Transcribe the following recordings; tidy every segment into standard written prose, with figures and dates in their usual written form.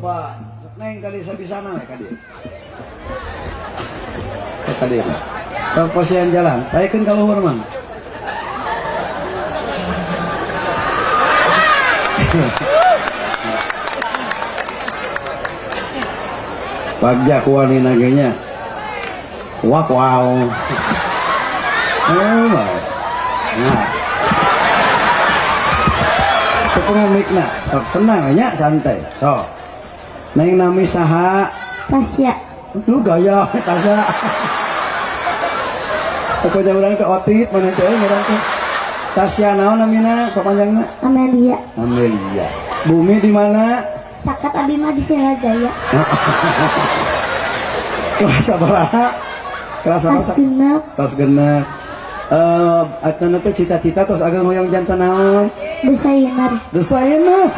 Coba neng tadi sabisana we kadi. Sakadi. Sok posisian jalan. Taikeun ka luhur mang. Bagja kuani nagenya. Wak wow. Oh my. Nah. Cepengan mikna, sok senang nya santai. Sok. Neng nami saha? Tasya. Duh gaya Tasya. Aku jalan ke otit mana teh ngaran teh. Tasya naon namina papanjangna? Amelia. Amelia. Bumi di mana? Cakat abi mah di Singajaya. Kelas sabaraha? Kelas apa? Kelas genep. Atana teh cita-cita tos agak hoyong jantan naon? Desainer. Desainer.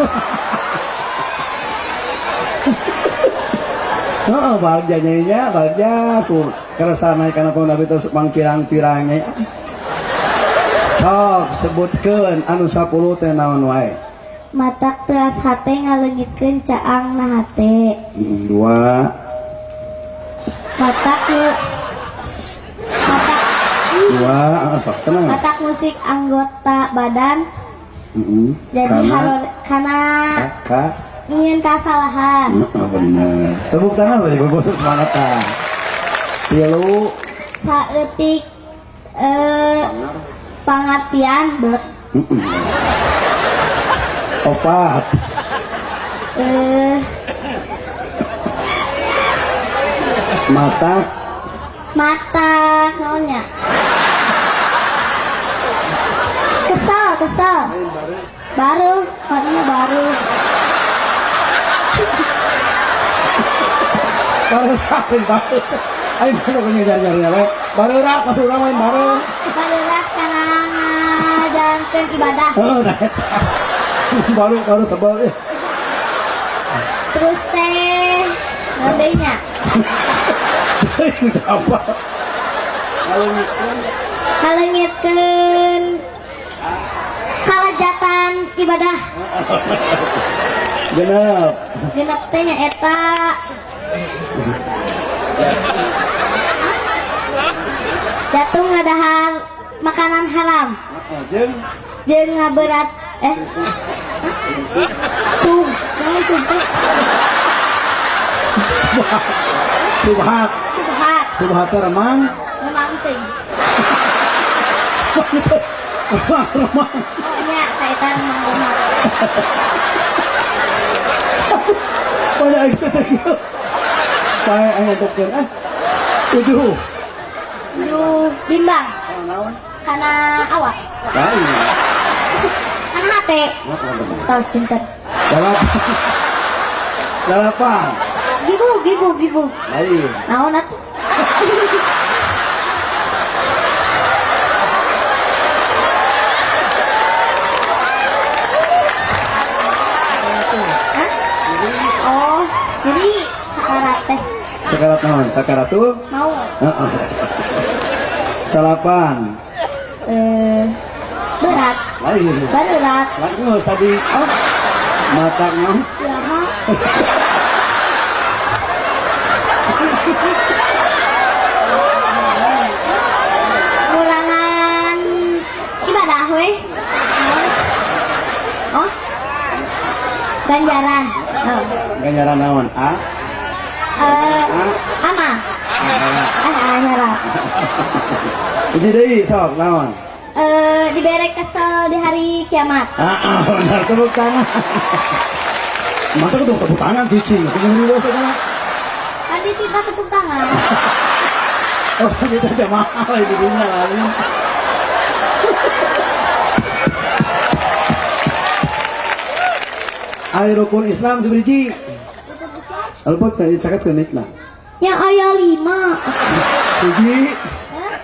Heeh, bagja nya bagja ku keresana kana pun tapi tos mangpirang-pirangnya. Sok sebutkeun anu 10 teh naon wae. Matak teras hate ngaleungitkeun caang na hate. 2 Matak sok tenang. matak musik anggota badan. Jadi karena ingin kesalahan. Bener. Tepuk tangan bari bobot semangatan. 3 Saeutik pengertian blek. 4 mata naonnya? Kesel. Baru, maknya baru. baru. Ayo baru ngejar-jarnya we. Baru rak masuk urang main baru. Baru karena ngajalankeun ibadah. Oh, nah. baru sebel. Terus teh ngandainya. Apa? Kalengitkeun kalajatan ibadah. Genep teh nya eta jatuh ngadahar makanan haram jeung ngaberat subhat remang teh remang nya eta remang banyak itu teh pae anya tepkeun 7 bimbang naon kana awak lain kan hate tos pinter 8 gibu lain naon atuh oh jadi sakarat teh sakarat naon sakaratul mau heeh salapan berat berat lain tadi oh mata naon lama kurangan ibadah weh oh ganjaran ganjaran naon ama nyerap uji deui sok naon diberi kesel di hari kiamat benar tepuk tangan mata kudu tepuk tangan cicing kudu dulu segala tadi kita tepuk tangan oh kita jamaah di dunia lain Ayo rukun Islam seberiji Alpot kan dicakat ke nikna yang ayah 5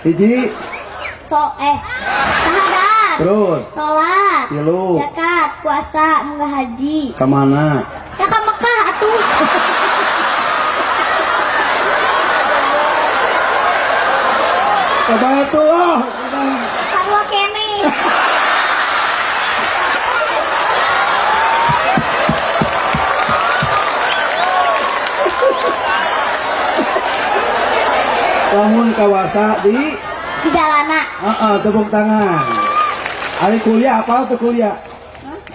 hiji syahadat terus sholat 3 zakat puasa munggah haji kemana ya ke Mekah atuh ke Baitullah sarua kene Lamun kawasa di jalana. tepuk tangan. Ari kuliah apa tuh kuliah?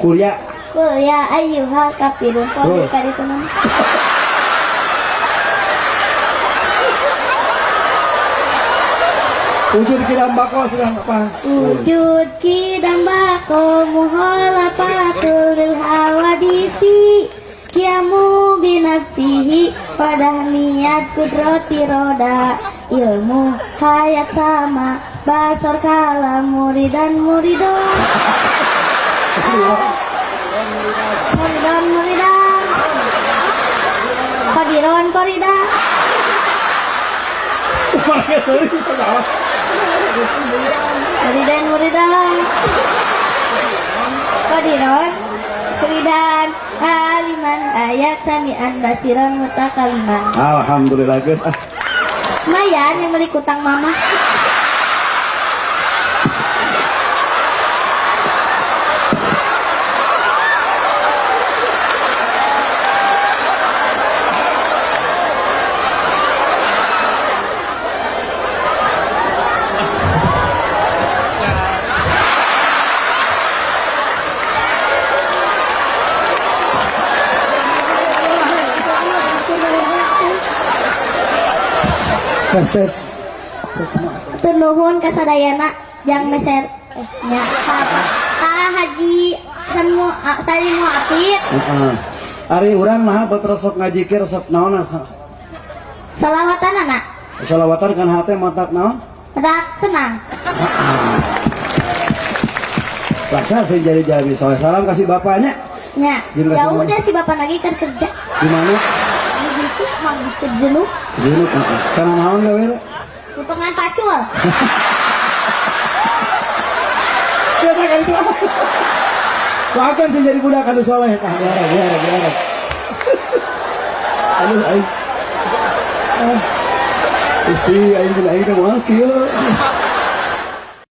Kuliah. Kuliah ayyuhal kafirun. Kuliah kali itu nama. Wujud kidam bako sudah apa? Wujud kidam bako muhalafatul lil hawadisi kiamu binafsihi pada niat kudrati roda ilmu hayat sama basar kalam muridan muridon muridan kodiron koridan muridan kodiron muridan aliman ayat samian basiran mutakaliman. Alhamdulillah guys. Lumayan yang beli kutang mama. Tes. Nuhun kasadayana jang meser nya haji sari mu apit. Ari urang mah betul sok ngajikir sok naon. Salawatan anak. Salawatan kan hate matak naon? Matak senang. Rasa saya jadi soleh. Salam kasih bapaknya. Nya. Ya udah si bapak lagi kan kerja. Di mana? Di itu mang jenuh. Jenuh. Karena naon gawe? Potongan pacul. Biasa kan itu. Bahkan sih jadi budak anu soleh. Biar. Aduh, Istri aing bilang aing teh moal kieu.